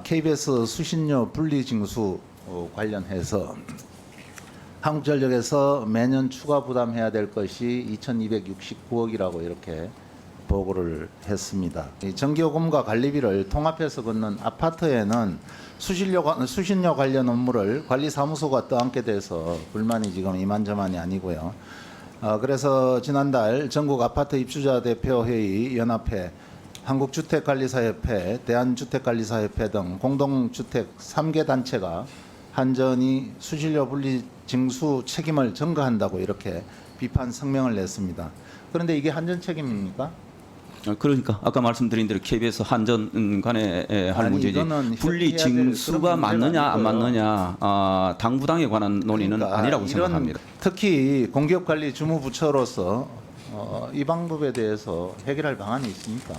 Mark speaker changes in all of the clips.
Speaker 1: KBS 수신료 분리징수 관련해서 한국전력에서 매년 추가 부담해야 될 것이 2,269억이라고 이렇게 보고를 했습니다. 이 전기요금과 관리비를 통합해서 걷는 아파트에는 수신료 관련 업무를 관리사무소가 떠안게 돼서 불만이 지금 이만저만이 아니고요. 그래서 지난달 전국 아파트 입주자 대표회의 연합회, 한국주택관리사협회, 대한주택관리사협회 등 공동주택 3개 단체가 한전이 수신료 분리 징수 책임을 전가한다고 이렇게 비판 성명을 냈습니다. 그런데 이게 한전 책임입니까?
Speaker 2: 그러니까 아까 말씀드린 대로 KBS 한전 간에 할 문제지 분리 징수가 맞느냐 안 맞느냐 당부당에 관한 논의는
Speaker 1: 그러니까
Speaker 2: 아니라고 생각합니다.
Speaker 1: 특히 공기업관리 주무부처로서 이 방법에 대해서 해결할 방안이 있습니까?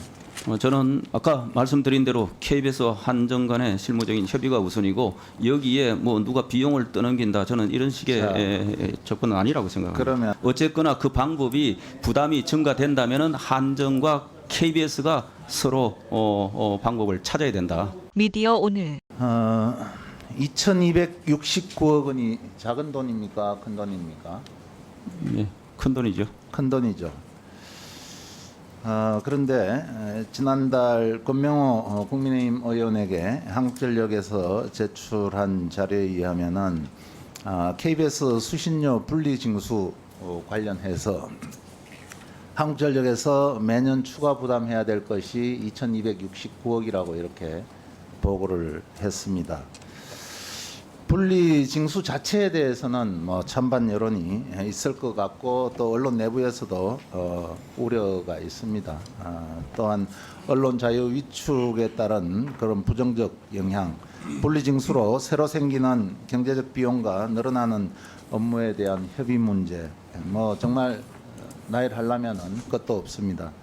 Speaker 2: 저는 아까 말씀드린 대로 KBS 한전 간의 실무적인 협의가 우선이고 여기에 뭐 누가 비용을 떠넘긴다 저는 이런 식의 접근은 아니라고 생각합니다.
Speaker 1: 그러면
Speaker 2: 어쨌거나 그 방법이 부담이 증가된다면은 한전과 KBS가 서로 방법을 찾아야 된다.
Speaker 3: 미디어 오늘
Speaker 1: 2,269억 원이 작은 돈입니까? 큰 돈입니까?
Speaker 2: 예, 큰 돈이죠.
Speaker 1: 큰 돈이죠. 그런데 지난달 권명호 국민의힘 의원에게 한국전력에서 제출한 자료에 의하면은 KBS 수신료 분리징수 관련해서 한국전력에서 매년 추가 부담해야 될 것이 2,269억이라고 이렇게 보고를 했습니다. 분리징수 자체에 대해서는 뭐 찬반 여론이 있을 것 같고 또 언론 내부에서도 우려가 있습니다. 또한 언론 자유 위축에 따른 그런 부정적 영향, 분리징수로 새로 생기는 경제적 비용과 늘어나는 업무에 대한 협의 문제, 뭐 정말 나열하려면은 끝도 없습니다.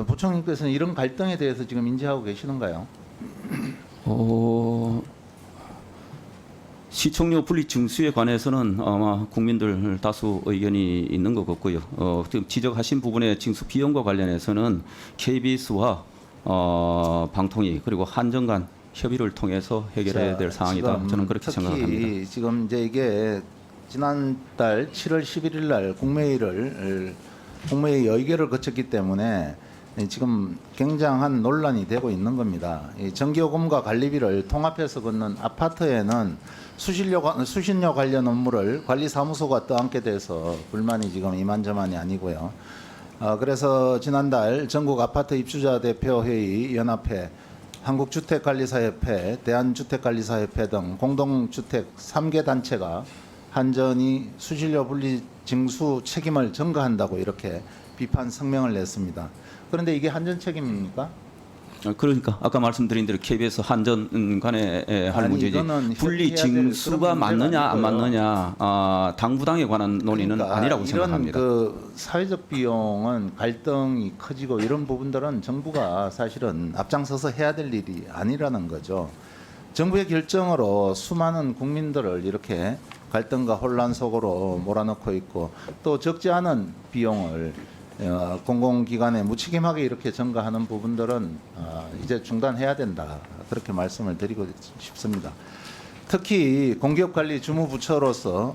Speaker 1: 부총리께서는 이런 갈등에 대해서 지금 인지하고 계시는가요?
Speaker 2: 시청료 분리 징수에 관해서는 아마 국민들 다수 의견이 있는 것 같고요. 지금 지적하신 부분의 징수 비용과 관련해서는 KBS와 방통위 그리고 한전 간 협의를 통해서 해결해야 될 사항이다. 저는 그렇게 생각합니다.
Speaker 1: 특히 지금 이제 이게 지난달 7월 11일 날 국무회의 의결을 거쳤기 때문에 지금 굉장한 논란이 되고 있는 겁니다. 이 전기요금과 관리비를 통합해서 걷는 아파트에는 수신료 관련 업무를 관리사무소가 떠안게 돼서 불만이 지금 이만저만이 아니고요. 그래서 지난달 전국 아파트 입주자 대표회의 연합회, 한국주택관리사협회, 대한주택관리사협회 등 공동주택 3개 단체가 한전이 수신료 분리 징수 책임을 전가한다고 이렇게 비판 성명을 냈습니다. 그런데 이게 한전 책임입니까?
Speaker 2: 그러니까 아까 말씀드린 대로 KBS 한전 간에 할 문제지 분리 징수가 맞느냐 안 맞느냐 당부당에 관한 논의는
Speaker 1: 그러니까
Speaker 2: 아니라고 생각합니다.
Speaker 1: 이런 그 사회적 비용은 갈등이 커지고 이런 부분들은 정부가 사실은 앞장서서 해야 될 일이 아니라는 거죠. 정부의 결정으로 수많은 국민들을 이렇게 갈등과 혼란 속으로 몰아넣고 있고 또 적지 않은 비용을 공공기관에 무책임하게 이렇게 전가하는 부분들은 이제 중단해야 된다. 그렇게 말씀을 드리고 싶습니다. 특히 공기업관리 주무부처로서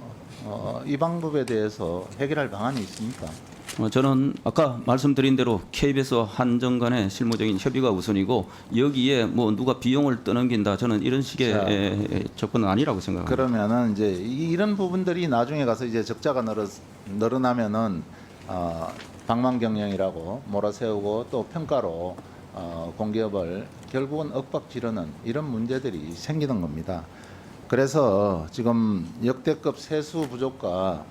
Speaker 1: 이 방법에 대해서 해결할 방안이 있습니까?
Speaker 2: 저는 아까 말씀드린 대로 KBS 한전 간의 실무적인 협의가 우선이고 여기에 뭐 누가 비용을 떠넘긴다 저는 이런 식의 접근은 아니라고 생각합니다.
Speaker 1: 그러면은 이제 이런 부분들이 나중에 가서 이제 적자가 늘어나면은 방망경영이라고 몰아세우고 또 평가로 공기업을 결국은 엇박지르는 이런 문제들이 생기는 겁니다. 그래서 지금 역대급 세수 부족과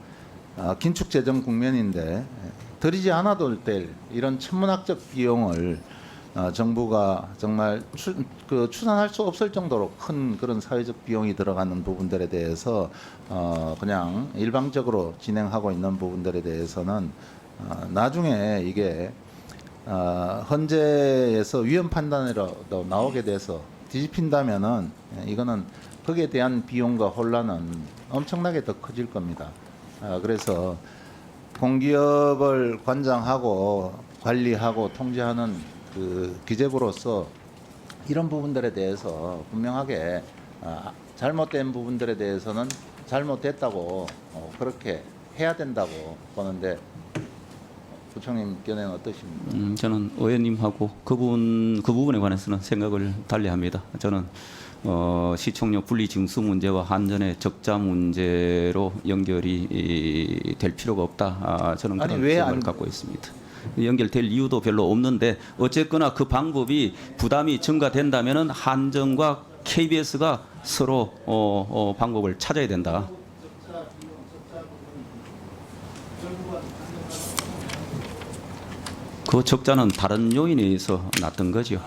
Speaker 1: 긴축 재정 국면인데 들이지 않아도 될 이런 천문학적 비용을 정부가 정말 추산할 수 없을 정도로 큰 그런 사회적 비용이 들어가는 부분들에 대해서 그냥 일방적으로 진행하고 있는 부분들에 대해서는 나중에 이게 헌재에서 위헌 판단으로 나오게 돼서 뒤집힌다면은 이거는 거기에 대한 비용과 혼란은 엄청나게 더 커질 겁니다. 그래서 공기업을 관장하고 관리하고 통제하는 그 기재부로서 이런 부분들에 대해서 분명하게 잘못된 부분들에 대해서는 잘못됐다고 그렇게 해야 된다고 보는데 부총님 견해는 어떠십니까?
Speaker 2: 저는 의원님하고 그 부분에 관해서는 생각을 달리합니다. 저는 시청역 분리 징수 문제와 한전의 적자 문제로 연결이 될 필요가 없다. 저는
Speaker 1: 아니,
Speaker 2: 그런
Speaker 1: 왜
Speaker 2: 생각을
Speaker 1: 안-
Speaker 2: 갖고 있습니다. 연결될 이유도 별로 없는데 어쨌거나 그 방법이 부담이 증가된다면은 한전과 KBS가 서로 방법을 찾아야 된다. 그 적자는 다른 요인에 의해서 났던 거죠.